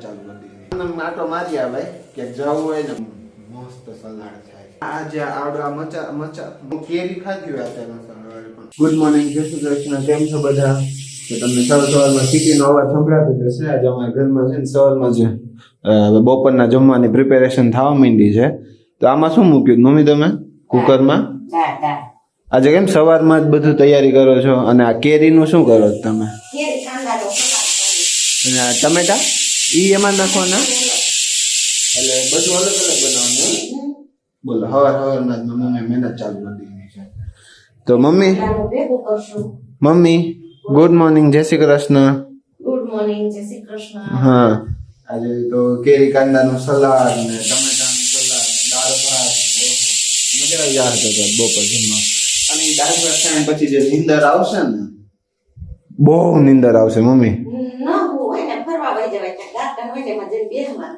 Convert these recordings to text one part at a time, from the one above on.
ચાલુ કરી દીધી આટો મારી આવે કે જવું હોય ને મસ્ત સલાડ થાય આજે આવડા મચા મચા હું કેરી ખાધી હોય અત્યારે સલાડ પણ ગુડ મોર્નિંગ જય શ્રી કૃષ્ણ કેમ છો બધા તો તમને સવારમાં સિટીનો અવાજ સંભળાતો જશે આજે અમારા ઘરમાં છે ને સવારમાં જ બપોરના જમવાની પ્રિપેરેશન થવા માંડી છે તો આમાં શું મૂક્યું મમ્મી તમે કુકરમાં આજે કેમ સવારમાં જ બધું તૈયારી કરો છો અને આ કેરીનું શું કરો છો તમે અને આ ટમેટા ઈ એમાં નાખવાના એટલે બધું અલગ અલગ બનાવવાનું બોલો હવારમાં જ મમ્મી મહેનત ચાલુ કરી દીધી છે તો મમ્મી ગુડ મોર્નિંગ જય શ્રી કૃષ્ણ ગુડ મોર્નિંગ જય શ્રી કૃષ્ણ હા આજે તો કેરી કાંદાનું સલાડ ને ટમેટાનું સલાડ દાળ ભાત મજા આવી જશે બપોર જમવા અને દાળ ભાત ખાઈને પછી જે નીંદર આવશે ને બહુ નીંદર આવશે મમ્મી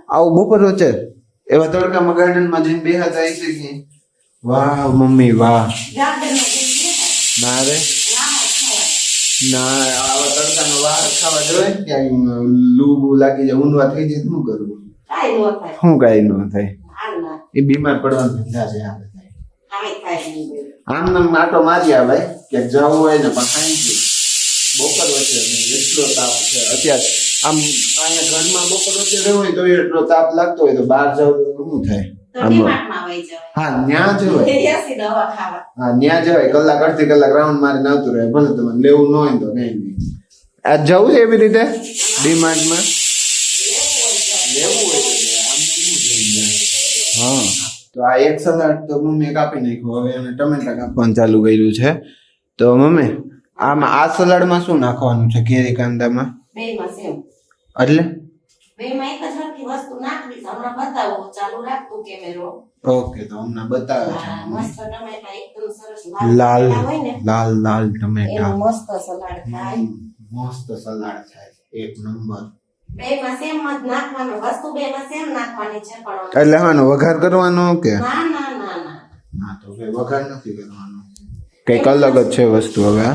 આવું બપોર વચ્ચે એવા તડકામાં ગાર્ડનમાં જઈને બેહા જાય છે કે વાહ મમ્મી વાહ ના રે ના આવા તડકાનો વાહ ખાવા જોઈએ ક્યાંય લૂ બૂ લાગી જાય ઊંધવા થઈ જાય શું કરવું શું કાંઈ ન થાય એ બીમાર પડવાનો ધંધા છે આમ નામ આટો મારી આવે કે જવું હોય ને પણ ખાઈ ગયું બપોર વચ્ચે એટલો તાપ છે અત્યારે આમ અહીંયા ઘરમાં બપોર વચ્ચે રહેવું હોય તો એટલો તાપ લાગતો હોય તો બહાર જવું તો શું થાય હા ન્યા જવાય હા ન્યા જવાય કલાક અડધી કલાક રાઉન્ડ મારીને આવતું રહે ભલે તમારે લેવું ન હોય તો કઈ નહીં આ જવું છે એવી રીતે ડીમાર્ટમાં લેવું હોય હા તો આ એક સલાડ તો મમ્મીએ કાપી નાખ્યું હવે એને ટમેટા કાપવાનું ચાલુ કર્યું છે તો મમ્મી આમાં આ સલાડમાં શું નાખવાનું છે કેરી કાંદામાં એટલે ઓકે તો હમણાં બતાવે છે લાલ લાલ લાલ ટમેટા મસ્ત સલાડ થાય એક નંબર એટલે હાનો વઘાર કરવાનો કે ના તો વઘાર નથી કરવાનો કઈક અલગ જ છે વસ્તુ હવે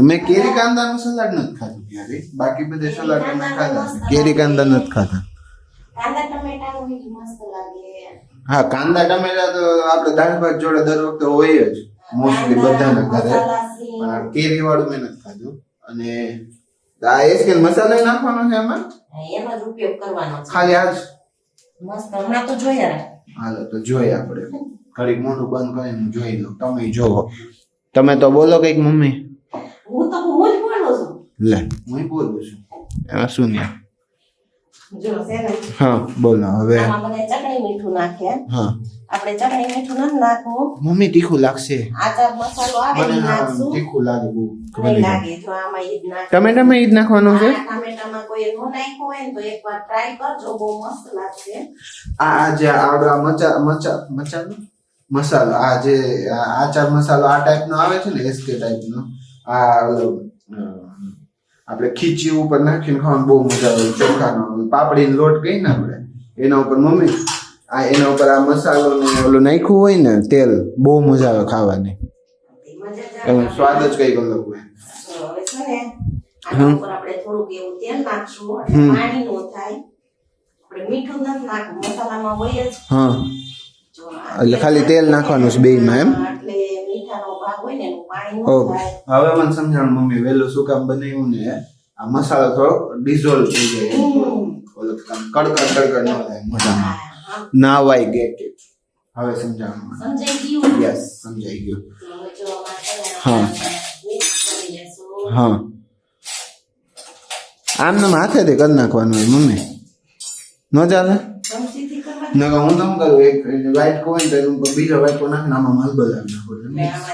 મેં કેરી કાંદાનું સલાડ નથી ખાધું ક્યારે બાકી બધે સલાડ મેં ખાધા કેરી કાંદા નથી ખાધા હા કાંદા ટમેટા તો આપણે દાળ ભાત જોડે દર વખતે હોય જ મોસ્ટલી બધાના ઘરે પણ કેરી વાળું મેં નથી ખાધું અને આ એસકેલ મસાલો નાખવાનો છે એમાં એનો જ ઉપયોગ કરવાનો છે ખાલી આજ મસ્ત હમણાં તો જોઈએ હાલો તો જોઈએ આપણે ઘડીક મોઢું બંધ કરીને જોઈ લો તમે જોવો તમે તો બોલો કઈક મમ્મી હું જ બોલું છું લે હું બોલું છું એમાં શું નહીં જો સેને હા બોલો હવે આમાં મને ચટણી મીઠું નાખે હા આપણે ચટણી મીઠું ન નાખવું મમ્મી તીખું લાગશે આચાર મસાલો આવે એ નાખશું તીખું લાગે બહુ નહીં લાગે જો આમાં ઈ જ નાખ ટમેટામાં ઈ જ નાખવાનું છે ટમેટામાં કોઈ નો નાખ્યો હોય ને તો એકવાર ટ્રાય કરજો બહુ મસ્ત લાગશે આ જે આવડા મસાલો આ જે આચાર મસાલો આ ટાઈપનો આવે છે ને એસકે ટાઈપનો આ આપણે ખીચી ઉપર નાખીને ખાવાનું બહુ મજા આવે ચોખાનો પાપડીનો લોટ કઈ ને આપણે એના ઉપર મમ્મી આ એના ઉપર આ મસાલો ને ઓલું નાખ્યું હોય ને તેલ બહુ મજા આવે ખાવાની એનો સ્વાદ જ કઈક અલગ હોય હવે છે ને આના ઉપર આપણે થોડુંક એવું તેલ નાખશું એટલે પાણી નો થાય આપણે મીઠું નથી નાખવું મસાલામાં હોય જ હા એટલે ખાલી તેલ નાખવાનું છે બેયમાં એમ એટલે મીઠાનો ભાગ હોય ને એનું પાણી નો થાય હવે મને સમજાણ મમ્મી વેલું શું કામ બનાવ્યું ને આ મસાલો થોડો ડિઝોલ્વ થઈ જાય ઓલો કડકડ ન થાય મોઢામાં ના વાઈ ગેટ ઇટ હવે સમજાણું સમજાઈ ગયું યસ સમજાઈ ગયું જો હા હા આમ નામ હાથેથી કરી નાખવાનું હોય મમ્મી ન ચાલે સમજીથી કરવા ના હું તો કરું એક વ્હાઈટ કોઈ તો એનું બીજો વ્હાઈટ કો નાખીને આમાં મલબલ આવી નાખો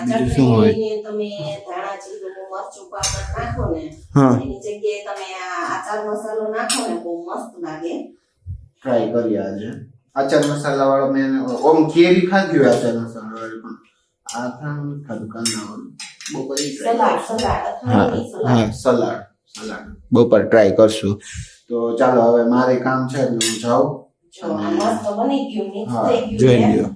બીજું શું હોય તમે ધાણા જીરું મરચું પાવડર નાખો ને એની જગ્યાએ તમે આ આચાર મસાલો નાખો ને બહુ મસ્ત લાગે ટ્રાય કરીએ આજે આચાર મસાલા વાળો મેં ઓમ કેરી ખાધી હોય આચાર મસાલા વાળી પણ આ ખાવાનું ખાધું કાંદા વાળું બપોર સલાડ બપોર ટ્રાય કરશું તો ચાલો હવે મારે કામ છે એટલે હું જાઉં જોઈ લ્યો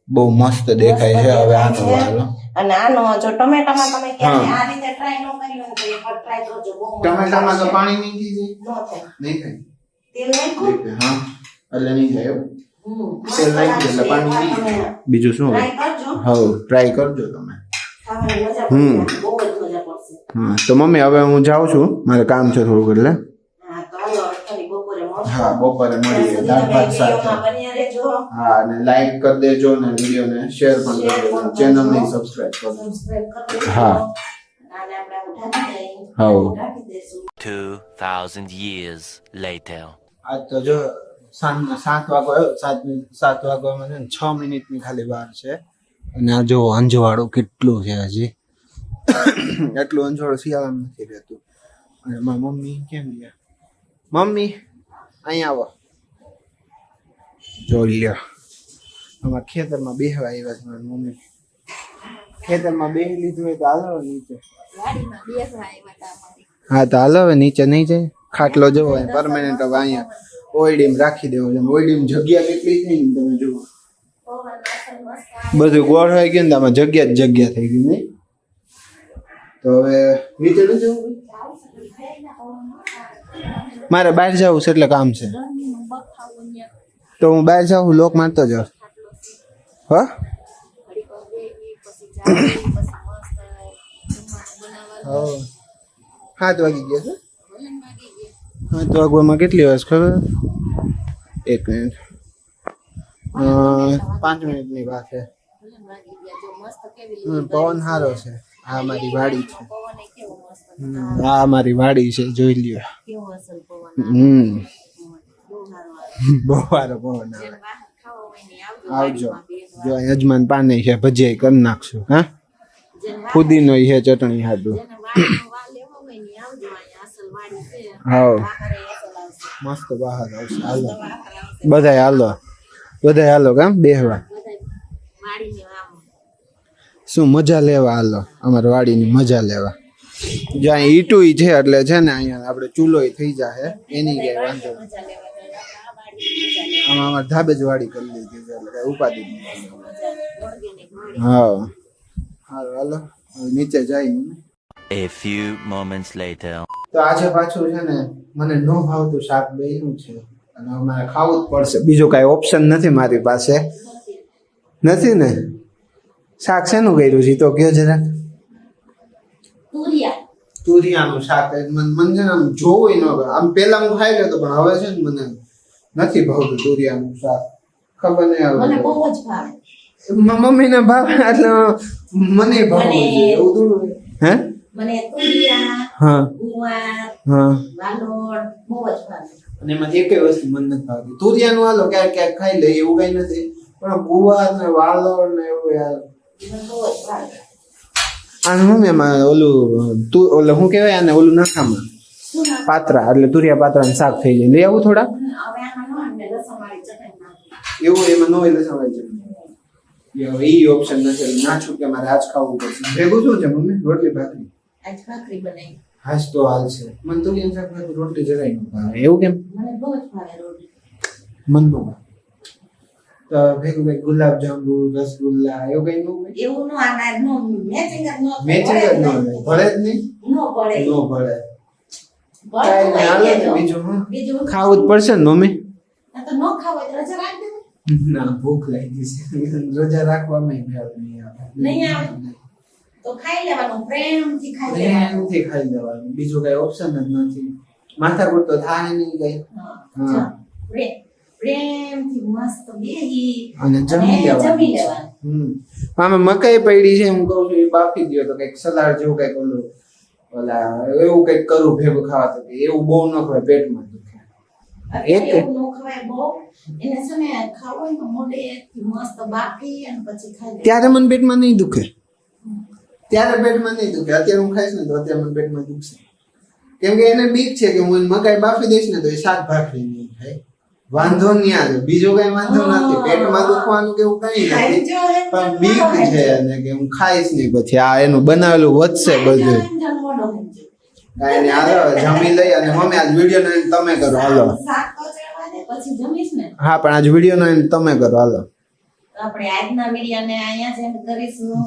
બહુ મસ્ત દેખાય છે હવે આનો વાળો અને આનો જો ટમેટામાં તમે ક્યારે આ રીતે ટ્રાય ન કર્યું હોય તો એકવાર ટ્રાય કરજો બહુ મસ્ત ટમેટામાં તો પાણી નહીં થઈ ન થાય જાય? નહીં થાય. તેલ નાખ્યું હા એટલે નહીં થાય એવું. તેલ મસ્ત નાખી એટલે પાણી નહીં લાગશે. જાય. બીજું શું? ટ્રાય કરજો હા ટ્રાય કરજો તમે. ખાવાની મજા પડશે બહુ જ મજા પડશે હા તો મમ્મી હવે હું જાઉં છું, મારે કામ છે થોડુંક એટલે. હા તો હાલો ફરી બપોરે મળશું. હા બપોરે મળીએ ત્યાં સુધી દાળ તમે ભાત સાથે. વિડીયોમાં બન્યા રહેજો. હા અને લાઈક કરી દેજો ને વિડીયોને શેર પણ કરી દેજો, ચેનલને સબસ્ક્રાઇબ કરજો. સબસ્ક્રાઇબ કરી દેજો. હા. અને આપણે ઢાંકી દઈએ. હા. ઢાંકી દઈશું. 2,000 years later. આજ તો જો સાંજના 7 વાગો આવ્યો, 7 વાગવામાં છે ને 6 મિનિટની ખાલી વાર છે. અને આ જો અંજવાળું કેટલું છે હજી. એટલું અંજવાળું શિયાળામાં નથી રહેતું. અને મારી મમ્મી કેમ ગયા? મમ્મી અહીંયા આવો. જો લ્યો અમારા ખેતરમાં બેહવા આવ્યા છે મારી મમ્મી. ખેતરમાં બેહી લીધું હોય તો હાલો નીચે. હા તો હાલો હવે નીચે નહીં જાય. ખાટલો જવો પરમાનન્ટ હવે અહીંયા ઓયડીમ રાખી દેવો છે. ઓયડીમ જગ્યા કેટલી થઈ ને તમે જુઓ. બધું ગોળ હોય ગયું ને આમાં જગ્યા જ જગ્યા થઈ ગઈ નહીં. તો હવે નીચે ન જવું? મારે બહાર જવું છે એટલે કામ છે. તો હું બહાર જાઉં, લોક મારતો જાઉં. હા 7 વાગી ગયા છે. 7 વાગવામાં કેટલી વાર ખબર? 1 મિનિટ 5 મિનિટની વાત છે. પવન સારો છે. આ મારી વાડી છે. આ મારી વાડી છે, જોઈ લ્યો. બહુ સારો પવન આવે. આવજો. જો અહીં અજમાન પાણી છે, ભજીયા કરી નાખશું. હા ફુદીનો છે, ચટણી હાટું. હા મસ્ત બહાર આવશે. હાલો બધાય હાલો, બધાય હાલો કામ બેહવા. શું મજા લેવા હાલો, અમારા વાડીની મજા લેવા. જો અહીં ઈટું છે એટલે છે ને અહીંયા આપણે ચૂલો થઈ જાય એની કઈ વાંધો નહીં. આમાં અમારે ધાબે જ વાડી કરી લીધી છે એટલે કઈ ઉપાધિ નહીં. હા હાલો હાલો નીચે જાય. A few moments later. તો આજે પાછું છે ને મને ન ભાવતું શાક બન્યું છે અને મારે ખાવું જ પડશે. બીજું કાંઈ ઓપ્શન નથી મારી પાસે. નથી ને? શાક શેનું કર્યું છે તો કયો જરાક. તુરિયાનું શાક. મને છે ને આમ જોવું ન ગમે. આમ પેલા હું ખાઈ લેતો પણ હવે છે ને મને નથી ભાવતું તુરિયાનું શાક. ખબર નહીં આવે. મને બહુ જ ભાવે. મમ્મીને ભાવે એટલે મને ભાવે એવું થોડું. હે મને તુરિયા, હા ગુવાર, હા વાલોળ બહુ જ ભાવે. અને એમાં એકેય વસ્તુ મને નથી ભાવતી. તુરિયાનું હાલો ક્યાંક ક્યાંક ખાઈ લે એવું કઈ નથી, પણ ગુવાર ને વાલોળ ને એવું યાર મને બહુ જ ભાવે. આને મમ્મી એમાં ઓલું શું કહેવાય આને ઓલું નાખામાં પાત્રા એટલે તુરિયા પાત્રાનું શાક થઈ જાય. લઈ આવું થોડા. હવે આમાં ન લસણવાળી ચટણી નાખી. એવું એમાં ન હોય લસણ છે. હવે એ ઓપ્શન નથી. નાખું કે મારે આજ ખાવું પડશે. ભેગું શું છે મમ્મી? રોટલી ભાખરી. આજ ભાખરી બનાવી. હાસ તો હાલ છે. મને તુરિયાનું શાક ભાખરી રોટલી જરાય ન ભાવે. એવું કેમ? મને બહુ જ ભાવે રોટલી. મન ન ભાવે. તો ભેગું કઈ ગુલાબ જાંબુ, રસગુલ્લા એવું કઈ ન હોય? એવું નો આના નો મેચિંગ જ નો મેચિંગ જ ન હોય. ભળે જ નહીં. નો પડે. ન ભળે. ભળતું કાંઈ નહીં, હોય હાલે ને તો. બીજું હું? બીજું ખાવું જ પડશે ને મમ્મી? આ તો નો ખાવ હોય તો રજા રાખી દે. ના ભૂખ લાગી છે. રોજા રાખવામાં મેળ નહીં આવે. નહીં આવે. તો ખાઈ લેવાનું પ્રેમથી ખાઈ લેવાનું. પ્રેમથી ખાઈ લેવાનું. બીજું કઈ ઓપ્શન જ નથી. માથાકૂટ તો થાય નહીં કઈ. હા. જો, પ્રેમથી મસ્ત બેહી અને જમી જમી લેવાનું. લેવાનું. આમાં મકાઈ પડી છે હું કહું છું એ બાફી દો તો કઈક સલાડ જેવું કઈક ઓલું ઓલા એવું કઈક કરું ભેગું ખાવા તો એવું બહુ ન ખવાય, પેટમાં દુખે. એક એવું નો ખવાય બહુ. એને છે ને ખાવું હોય તો મોઢેથી મસ્ત બાફી અને પછી ખાઈ લેવાનું. ત્યારે મને પેટમાં નહીં દુખે. ત્યારે પેટમાં નહીં દુખે. અત્યારે હું ખાઈશ ને તો અત્યારે મને પેટમાં દુખશે. કેમ કે એને બીક છે કે હું મકાઈ બાફી દઈશ ને તો એ શાક ભાખરી નહીં ખાય. વાંધો નહીં આવે, બીજો કઈ વાંધો નથી. પેટમાં દુખવાનું કે એવું કઈ ખાઈ નથી, જો એમ પણ તો બીક મોઢો છે અને કે હું ખાઈશ નહીં પછી આ એનું બનાવેલું વધશે બધું. ખાઈ જો મોઢો હંજો. કાંઈ નહીં, હાલો જમી લઈ અને મમ્મી આજ વિડીયો નો end તમે કરો. હાલો શાક તો ચડવા દે પછી જમીશ ને. હા પણ આજ વિડીયો નો end તમે કરો. હાલો આપણે આજના વિડીયોને અહીંયા જ એન્ડ કરીશું.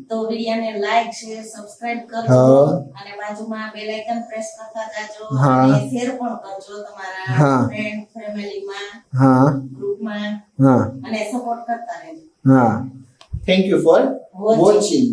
તો વિડીયોને લાઈક શેર સબસ્ક્રાઇબ કરજો હા. અને બાજુમાં બેલ આઇકન પ્રેસ કરતા જાજો હા. અને શેર પણ કરજો તમારા હા. ફ્રેન્ડ ફેમિલીમાં હા ગ્રુપમાં હા અને સપોર્ટ કરતા રહેજો. હા thank you for Watching. Watching